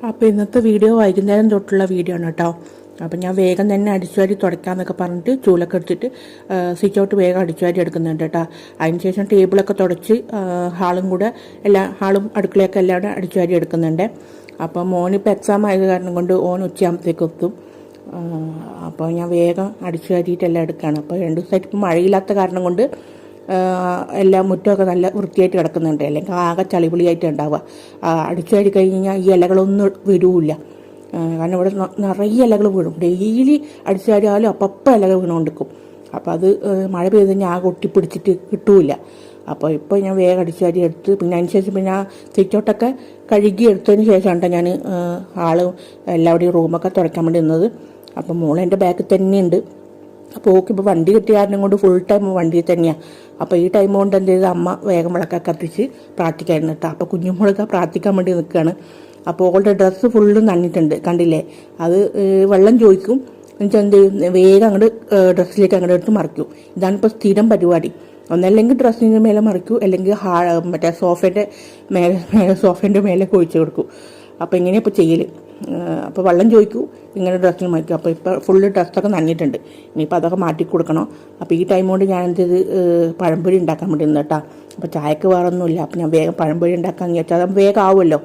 അപ്പോൾ ഇന്നത്തെ വീഡിയോ വൈകുന്നേരം തൊട്ടുള്ള വീഡിയോ ആണ് കേട്ടോ. അപ്പം ഞാൻ വേഗം തന്നെ അടിച്ചുവാരി തുടയ്ക്കാമെന്നൊക്കെ പറഞ്ഞിട്ട് ചൂലൊക്കെ എടുത്തിട്ട് സ്വിച്ച് ഔട്ട് വേഗം അടിച്ചുവാരി എടുക്കുന്നുണ്ട് കേട്ടോ. അതിനുശേഷം ടേബിളൊക്കെ തുടച്ച് ഹാളും കൂടെ ഹാളും അടുക്കളയൊക്കെ എല്ലാം അടിച്ചുവാരി എടുക്കുന്നുണ്ട്. അപ്പോൾ മോനിപ്പോൾ എക്സാം ആയത് കാരണം കൊണ്ട് ഓൻ ഉച്ചയാകുമ്പോഴത്തേക്ക് എത്തും. അപ്പോൾ ഞാൻ വേഗം അടിച്ചുവാരിയിട്ടെല്ലാം എടുക്കുകയാണ്. അപ്പോൾ 2 ദിവസമായിട്ട് ഇപ്പോൾ മഴയില്ലാത്ത കാരണം കൊണ്ട് എല്ലാം മുറ്റമൊക്കെ നല്ല വൃത്തിയായിട്ട് കിടക്കുന്നുണ്ട്. അല്ലെങ്കിൽ ആകെ ചളിപൊളിയായിട്ട് ഉണ്ടാവുക. അടിച്ചു വാരി കഴിഞ്ഞാൽ ഈ ഇലകളൊന്നും വിടൂല്ല. കാരണം ഇവിടെ നിറയെ ഇലകൾ വീഴും. ഡെയിലി അടിച്ചു വാരിയാലും അപ്പം ഇലകൾ വീണുകൊണ്ടിരിക്കും. അപ്പോൾ അത് മഴ പെയ്ത് കഴിഞ്ഞാൽ ആകെ ഒട്ടിപ്പിടിച്ചിട്ട് കിട്ടൂല. അപ്പോൾ ഇപ്പോൾ ഞാൻ വേഗം അടിച്ചു വാരി എടുത്ത് പിന്നെ അതിനുശേഷം പിന്നെ സിറ്റൗട്ടൊക്കെ കഴുകി എടുത്തതിന് ശേഷമാണ് ഞാൻ എല്ലാവരുടെയും റൂമൊക്കെ തുറക്കാൻ വേണ്ടി നിന്നത്. അപ്പോൾ മോളെൻ്റെ ബാക്കിൽ തന്നെയുണ്ട്. അപ്പോൾ ഓക്കിപ്പോൾ വണ്ടി കിട്ടിയ കാരണം കൊണ്ട് ഫുൾ ടൈം വണ്ടിയിൽ തന്നെയാണ്. അപ്പോൾ ഈ ടൈം കൊണ്ട് എന്ത് ചെയ്ത് അമ്മ വേഗം വിളക്കൊക്കെ കത്തിച്ച് പ്രാർത്ഥിക്കായിരുന്നു കേട്ടോ. അപ്പോൾ കുഞ്ഞുമോളൊക്കെ പ്രാർത്ഥിക്കാൻ വേണ്ടി നിൽക്കുകയാണ്. അപ്പോൾ ഓളുടെ ഡ്രസ്സ് ഫുള്ളും നനഞ്ഞിട്ടുണ്ട്, കണ്ടില്ലേ? അത് വെള്ളം ചോദിക്കും. എന്നുവെച്ചാൽ എന്ത് ചെയ്യും, വേഗം അങ്ങോട്ട് ഡ്രസ്സിലേക്ക് അങ്ങോട്ട് എടുത്ത് മറിക്കും. ഇതാണിപ്പോൾ സ്ഥിരം പരിപാടി. ഒന്നല്ലെങ്കിൽ ഡ്രസ്സിൻ്റെ മേലെ മറിക്കൂ, അല്ലെങ്കിൽ മറ്റേ സോഫേൻ്റെ മേലെ ഒഴിച്ചു കൊടുക്കും. അപ്പോൾ ഇങ്ങനെയാണ് ഇപ്പോൾ ചെയ്യൽ. അപ്പോൾ വെള്ളം ചോദിക്കൂ, ഇങ്ങനെ ഡ്രസ്സിൽ മറിക്കും. അപ്പോൾ ഇപ്പോൾ ഫുള്ള് ഡ്രസ്സൊക്കെ നനഞ്ഞിട്ടുണ്ട്. ഇനിയിപ്പോൾ അതൊക്കെ മാറ്റി കൊടുക്കണം. അപ്പോൾ ഈ ടൈം കൊണ്ട് ഞാൻ എന്ത് പഴംപൊരി ഉണ്ടാക്കാൻ വേണ്ടി നിന്ന് കേട്ടോ. അപ്പോൾ ചായക്ക് വേറൊന്നുമില്ല. അപ്പോൾ ഞാൻ വേഗം പഴംപൊരി ഉണ്ടാക്കാമെന്ന് വെച്ചാൽ അത് വേഗം ആവുമല്ലോ.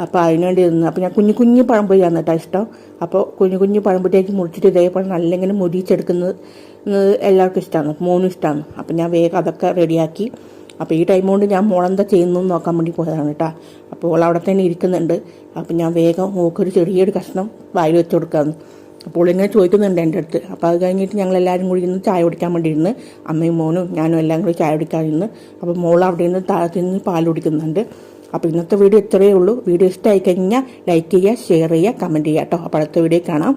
അപ്പോൾ അതിനുവേണ്ടി നിന്ന് അപ്പോൾ ഞാൻ കുഞ്ഞു പഴംപൊരിയാണ് കേട്ടോ ഇഷ്ടം. അപ്പോൾ കുഞ്ഞു പഴംപൊരിയാക്കി മുറിച്ചിട്ട് ഇതേപോലെ നല്ലിങ്ങനെ മുരിച്ചെടുക്കുന്നത് എല്ലാവർക്കും ഇഷ്ടമാണ്, മോനും ഇഷ്ടമാണ്. അപ്പോൾ ഞാൻ വേഗം അതൊക്കെ റെഡിയാക്കി. അപ്പോൾ ഈ ടൈം കൊണ്ട് ഞാൻ മോളെന്താ ചെയ്യുന്നു നോക്കാൻ വേണ്ടി പോയതാണ് കേട്ടോ. അപ്പോൾ ഓൾ അവിടെ തന്നെ ഇരിക്കുന്നുണ്ട്. അപ്പോൾ ഞാൻ വേഗം മോക്കൊരു ചെറിയൊരു കഷ്ണം വായിൽ വെച്ച് കൊടുക്കാമെന്ന്. അപ്പോൾ ഇങ്ങനെ ചോദിക്കുന്നുണ്ട് എൻ്റെ അടുത്ത്. അപ്പോൾ അത് കഴിഞ്ഞിട്ട് ഞങ്ങളെല്ലാവരും കൂടി ഇരുന്ന് ചായ കുടിക്കാൻ വേണ്ടി ഇരുന്ന്, അമ്മയും മോനും ഞാനും എല്ലാം കൂടി ചായ കുടിക്കാൻ ഇരുന്ന്. അപ്പോൾ മോൾ അവിടെ നിന്ന് താഴത്ത് നിന്ന് പാൽ കുടിക്കുന്നുണ്ട്. അപ്പോൾ ഇന്നത്തെ വീഡിയോ ഇത്രയേ ഉള്ളൂ. വീഡിയോ ഇഷ്ടമായി കഴിഞ്ഞാൽ ലൈക്ക് ചെയ്യുക, ഷെയർ ചെയ്യുക, കമൻറ്റ് ചെയ്യുക കേട്ടോ. അപ്പോൾ അടുത്ത വീഡിയോ കാണാം.